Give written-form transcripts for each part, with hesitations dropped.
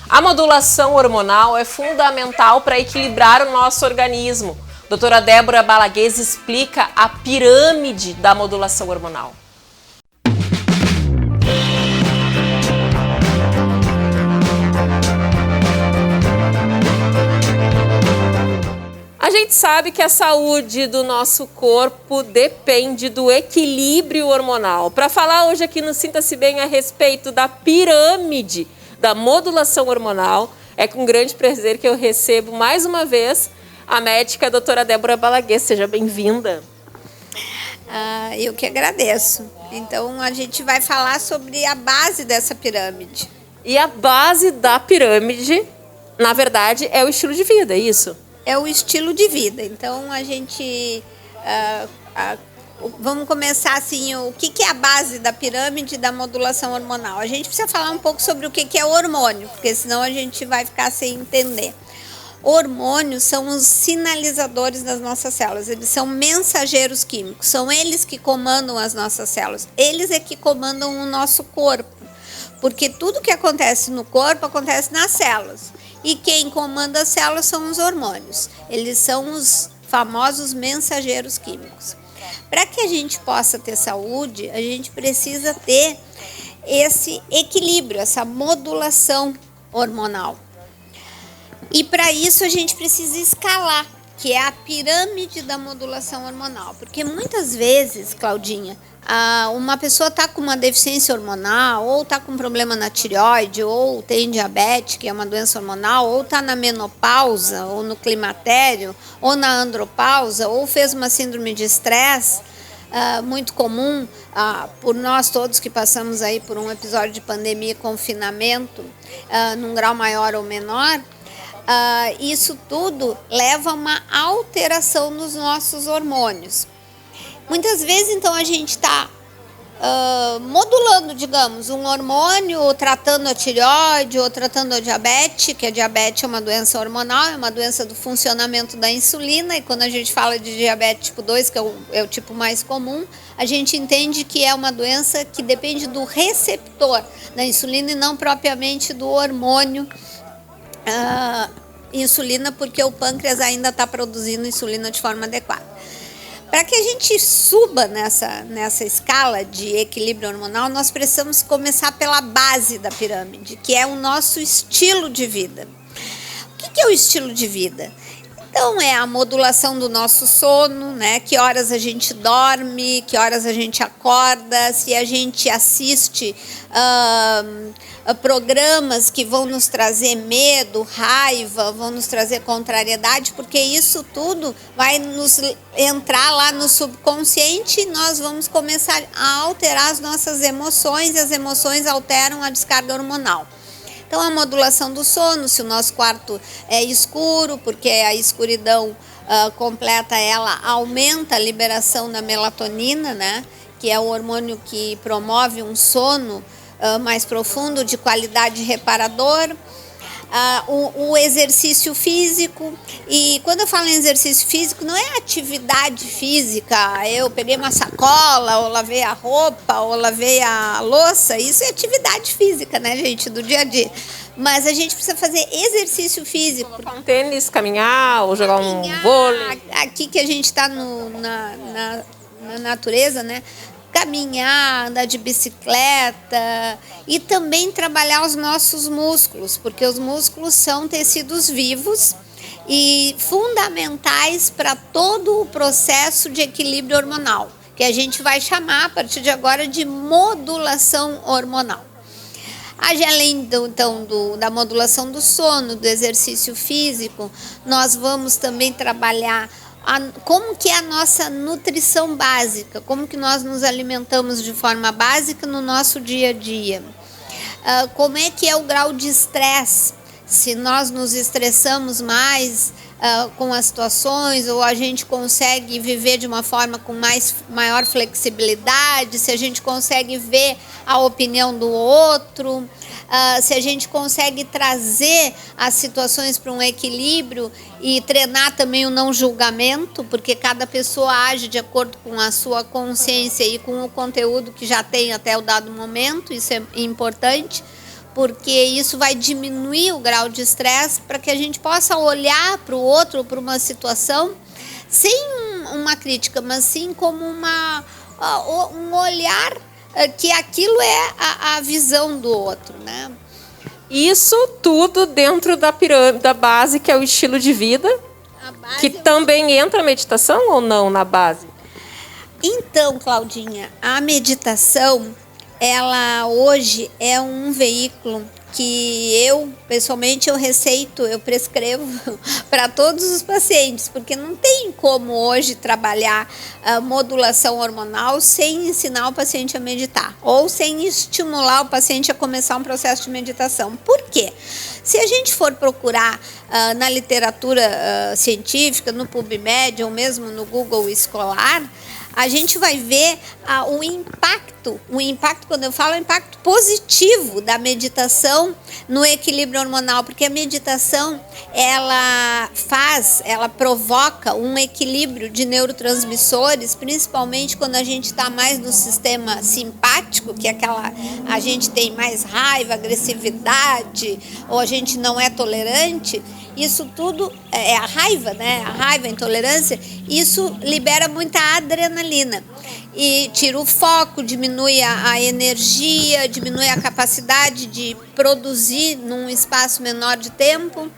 A modulação hormonal é fundamental para equilibrar o nosso organismo. Doutora Débora Balaguese explica a pirâmide da modulação hormonal. A gente sabe que a saúde do nosso corpo depende do equilíbrio hormonal. Para falar hoje aqui no Sinta-se Bem a respeito da pirâmide da modulação hormonal, é com grande prazer que eu recebo mais uma vez a médica a doutora Débora Balaguese. Seja bem-vinda. Eu que agradeço. Então, a gente vai falar sobre a base dessa pirâmide. E a base da pirâmide, na verdade, é o estilo de vida, é isso? É o estilo de vida. Então, a gente... vamos começar assim, o que é a base da pirâmide da modulação hormonal? A gente precisa falar um pouco sobre o que é hormônio, porque senão a gente vai ficar sem entender. Hormônios são os sinalizadores das nossas células, eles são mensageiros químicos, são eles que comandam as nossas células, eles é que comandam o nosso corpo, porque tudo que acontece no corpo acontece nas células, e quem comanda as células são os hormônios, eles são os famosos mensageiros químicos. Para que a gente possa ter saúde, a gente precisa ter esse equilíbrio, essa modulação hormonal. E para isso a gente precisa escalar, que é a pirâmide da modulação hormonal. Porque muitas vezes, Claudinha, uma pessoa está com uma deficiência hormonal, ou está com um problema na tireoide, ou tem diabetes, que é uma doença hormonal, ou está na menopausa, ou no climatério, ou na andropausa, ou fez uma síndrome de estresse, muito comum por nós todos que passamos aí por um episódio de pandemia e confinamento, num grau maior ou menor. Isso tudo leva a uma alteração nos nossos hormônios. Muitas vezes, então, a gente está modulando, digamos, um hormônio, ou tratando a tireoide, ou tratando a diabetes, que a diabetes é uma doença hormonal, é uma doença do funcionamento da insulina, e quando a gente fala de diabetes tipo 2, que é o tipo mais comum, a gente entende que é uma doença que depende do receptor da insulina e não propriamente do hormônio insulina, porque o pâncreas ainda está produzindo insulina de forma adequada. Para que a gente suba nessa escala de equilíbrio hormonal, nós precisamos começar pela base da pirâmide, que é o nosso estilo de vida. O que é o estilo de vida? Então, é a modulação do nosso sono, né? Que horas a gente dorme, que horas a gente acorda, se a gente assiste programas que vão nos trazer medo, raiva, vão nos trazer contrariedade, porque isso tudo vai nos entrar lá no subconsciente e nós vamos começar a alterar as nossas emoções, e as emoções alteram a descarga hormonal. Então, a modulação do sono, se o nosso quarto é escuro, porque a escuridão completa, ela aumenta a liberação da melatonina, né? Que é o hormônio que promove um sono mais profundo, de qualidade reparador. O exercício físico, e quando eu falo em exercício físico, não é atividade física, eu peguei uma sacola, ou lavei a roupa, ou lavei a louça, isso é atividade física, né, gente, do dia a dia. Mas a gente precisa fazer exercício físico. Colocar um tênis, caminhar, ou jogar um vôlei. Aqui que a gente está na natureza, né? Caminhar, andar de bicicleta e também trabalhar os nossos músculos, porque os músculos são tecidos vivos e fundamentais para todo o processo de equilíbrio hormonal, que a gente vai chamar a partir de agora de modulação hormonal. Além da modulação do sono, do exercício físico, nós vamos também trabalhar como que é a nossa nutrição básica, como que nós nos alimentamos de forma básica no nosso dia a dia. Como é que é o grau de estresse, se nós nos estressamos mais com as situações, ou a gente consegue viver de uma forma com maior flexibilidade, se a gente consegue ver a opinião do outro, se a gente consegue trazer as situações para um equilíbrio e treinar também o não julgamento, porque cada pessoa age de acordo com a sua consciência e com o conteúdo que já tem até o dado momento, isso é importante, porque isso vai diminuir o grau de estresse para que a gente possa olhar para o outro, para uma situação, sem uma crítica, mas sim como um olhar que aquilo é a visão do outro, né? Isso tudo dentro da pirâmide, da base, que é o estilo de vida, que também entra a meditação ou não na base? Então, Claudinha, a meditação, ela hoje é um veículo que eu, pessoalmente, eu prescrevo para todos os pacientes, porque não tem como hoje trabalhar a modulação hormonal sem ensinar o paciente a meditar, ou sem estimular o paciente a começar um processo de meditação. Por quê? Se a gente for procurar na literatura científica, no PubMed, ou mesmo no Google escolar, a gente vai ver o impacto, quando eu falo, é o impacto positivo da meditação no equilíbrio hormonal, porque a meditação, ela provoca um equilíbrio de neurotransmissores, principalmente quando a gente está mais no sistema simpático, que é a gente tem mais raiva, agressividade, ou a gente não é tolerante. Isso tudo é a raiva, né? A raiva, a intolerância, isso libera muita adrenalina e tira o foco, diminui a energia, diminui a capacidade de produzir num espaço menor de tempo.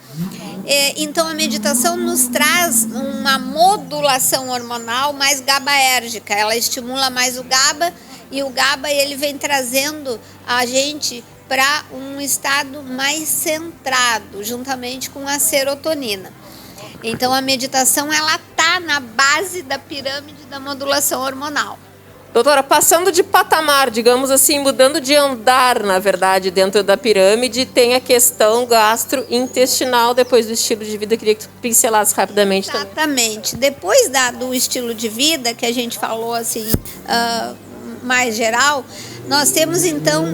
Então a meditação nos traz uma modulação hormonal mais GABAérgica, ela estimula mais o GABA, e o GABA ele vem trazendo a gente para um estado mais centrado, juntamente com a serotonina. Então a meditação, ela está na base da pirâmide da modulação hormonal. Doutora, passando de patamar, digamos assim, mudando de andar, na verdade, dentro da pirâmide, tem a questão gastrointestinal depois do estilo de vida. Eu queria que tu pincelasse rapidamente também. Exatamente. Depois do estilo de vida, que a gente falou assim, mais geral, nós temos então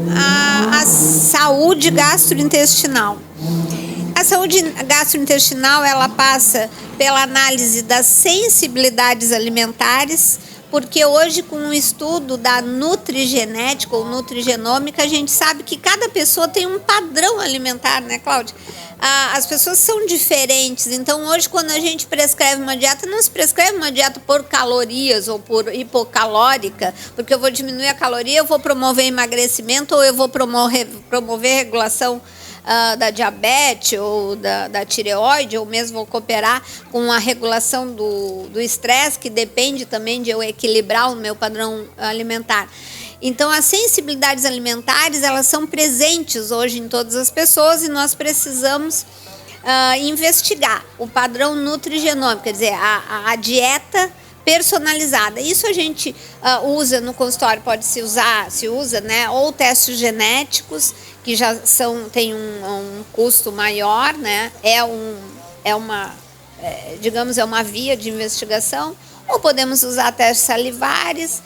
a saúde gastrointestinal. A saúde gastrointestinal, ela passa pela análise das sensibilidades alimentares, porque hoje, com o estudo da nutrigenética ou nutrigenômica, a gente sabe que cada pessoa tem um padrão alimentar, né, Cláudia? As pessoas são diferentes, então hoje, quando a gente prescreve uma dieta, não se prescreve uma dieta por calorias ou por hipocalórica, porque eu vou diminuir a caloria, eu vou promover emagrecimento, ou eu vou promover regulação da diabetes ou da tireoide, ou mesmo vou cooperar com a regulação do estresse, que depende também de eu equilibrar o meu padrão alimentar. Então, as sensibilidades alimentares, elas são presentes hoje em todas as pessoas, e nós precisamos investigar o padrão nutrigenômico, quer dizer, a dieta personalizada. Isso a gente usa no consultório, se usa, né, ou testes genéticos, que já tem um custo maior, né, digamos, é uma via de investigação, ou podemos usar testes salivares,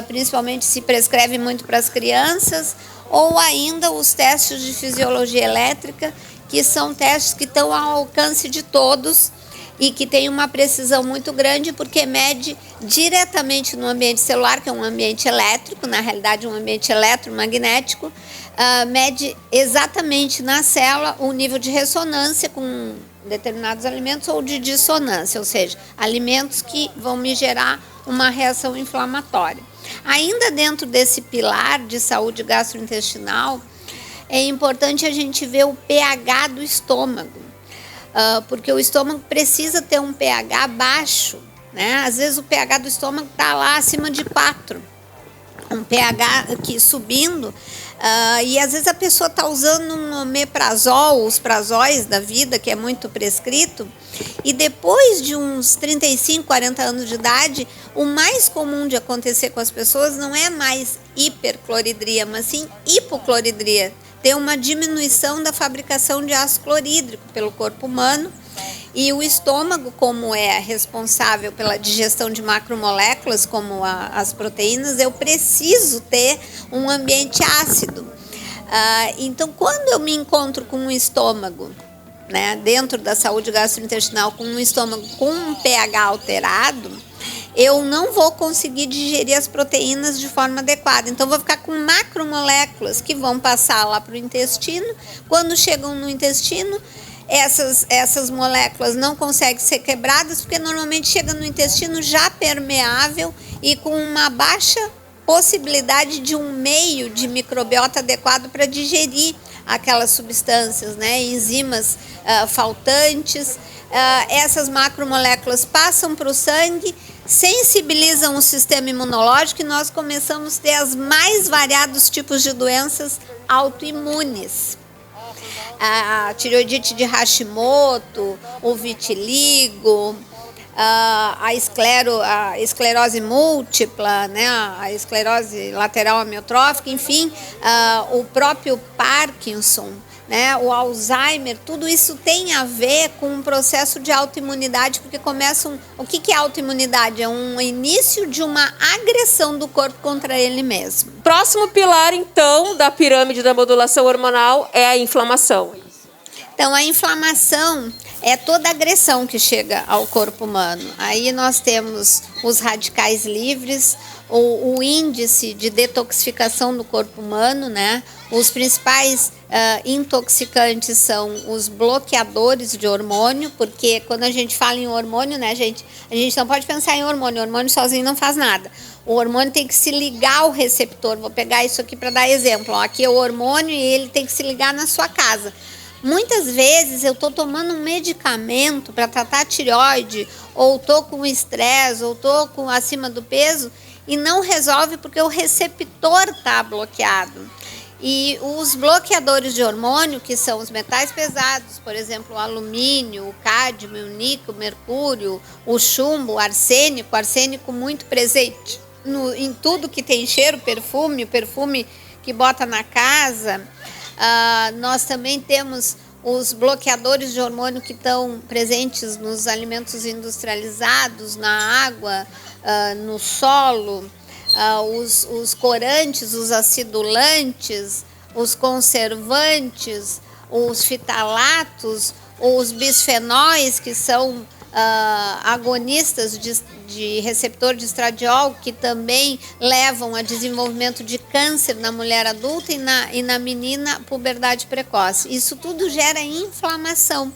principalmente se prescreve muito para as crianças, ou ainda os testes de fisiologia elétrica, que são testes que estão ao alcance de todos e que tem uma precisão muito grande, porque mede diretamente no ambiente celular, que é um ambiente elétrico, na realidade um ambiente eletromagnético, mede exatamente na célula o nível de ressonância com determinados alimentos, ou de dissonância, ou seja, alimentos que vão me gerar uma reação inflamatória. Ainda dentro desse pilar de saúde gastrointestinal, é importante a gente ver o pH do estômago, porque o estômago precisa ter um pH baixo, né? Às vezes o pH do estômago está lá acima de 4, um pH aqui subindo, e às vezes a pessoa está usando um omeprazol, os prazóis da vida, que é muito prescrito, e depois de uns 35, 40 anos de idade, o mais comum de acontecer com as pessoas não é mais hipercloridria, mas sim hipocloridria. Tem uma diminuição da fabricação de ácido clorídrico pelo corpo humano, e o estômago, como é responsável pela digestão de macromoléculas, como as proteínas, eu preciso ter um ambiente ácido. Então, quando eu me encontro com um estômago, né, dentro da saúde gastrointestinal, com um estômago com um pH alterado, eu não vou conseguir digerir as proteínas de forma adequada. Então, vou ficar com macromoléculas que vão passar lá para o intestino. Quando chegam no intestino, essas moléculas não conseguem ser quebradas, porque normalmente chega no intestino já permeável e com uma baixa possibilidade de um meio de microbiota adequado para digerir aquelas substâncias, né? Enzimas faltantes. Essas macromoléculas passam para o sangue, sensibilizam o sistema imunológico e nós começamos a ter os mais variados tipos de doenças autoimunes. A tireoidite de Hashimoto, o vitiligo, a esclerose múltipla, né, a esclerose lateral amiotrófica, enfim, o próprio Parkinson, né, o Alzheimer, tudo isso tem a ver com um processo de autoimunidade, porque o que é autoimunidade? É um início de uma agressão do corpo contra ele mesmo. Próximo pilar, então, da pirâmide da modulação hormonal é a inflamação. Então, a inflamação é toda agressão que chega ao corpo humano. Aí nós temos os radicais livres, o índice de detoxificação do corpo humano, né? Os principais intoxicantes são os bloqueadores de hormônio, porque quando a gente fala em hormônio, né, a gente não pode pensar em hormônio. O hormônio sozinho não faz nada. O hormônio tem que se ligar ao receptor. Vou pegar isso aqui para dar exemplo. Aqui é o hormônio e ele tem que se ligar na sua casa. Muitas vezes eu estou tomando um medicamento para tratar a tireoide, ou estou com estresse, ou estou acima do peso, e não resolve porque o receptor está bloqueado. E os bloqueadores de hormônio, que são os metais pesados, por exemplo, o alumínio, o cádmio, o níquel, o mercúrio, o chumbo, o arsênico muito presente em tudo que tem cheiro, o perfume que bota na casa. Nós também temos os bloqueadores de hormônio que estão presentes nos alimentos industrializados, na água, no solo, os corantes, os acidulantes, os conservantes, os fitalatos, os bisfenóis, que são agonistas de receptor de estradiol, que também levam a desenvolvimento de câncer na mulher adulta e na menina puberdade precoce. Isso tudo gera inflamação.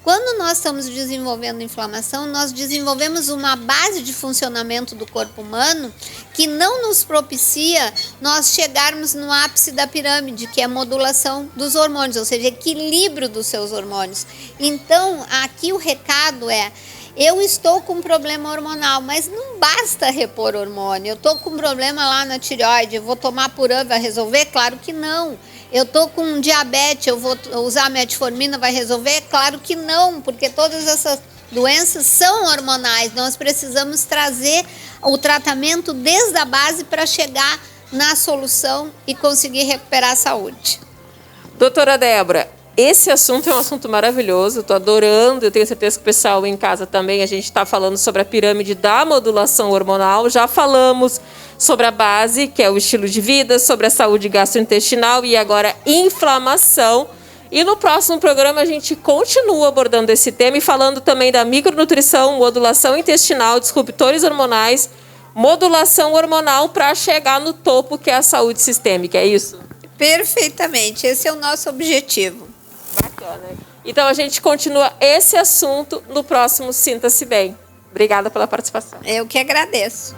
Quando nós estamos desenvolvendo inflamação, nós desenvolvemos uma base de funcionamento do corpo humano que não nos propicia nós chegarmos no ápice da pirâmide, que é a modulação dos hormônios, ou seja, equilíbrio dos seus hormônios. Então, aqui o recado é: eu estou com um problema hormonal, mas não basta repor hormônio. Eu estou com um problema lá na tireoide, eu vou tomar Puran, vai resolver? Claro que não. Eu estou com diabetes, eu vou usar metformina, vai resolver? Claro que não, porque todas essas doenças são hormonais. Nós precisamos trazer o tratamento desde a base para chegar na solução e conseguir recuperar a saúde. Doutora Débora, esse assunto é um assunto maravilhoso, estou adorando, eu tenho certeza que o pessoal em casa também, a gente está falando sobre a pirâmide da modulação hormonal, já falamos sobre a base, que é o estilo de vida, sobre a saúde gastrointestinal e agora inflamação. E no próximo programa a gente continua abordando esse tema e falando também da micronutrição, modulação intestinal, disruptores hormonais, modulação hormonal para chegar no topo, que é a saúde sistêmica, é isso? Perfeitamente, esse é o nosso objetivo. Bacana. Então a gente continua esse assunto no próximo Sinta-se Bem. Obrigada pela participação. Eu que agradeço.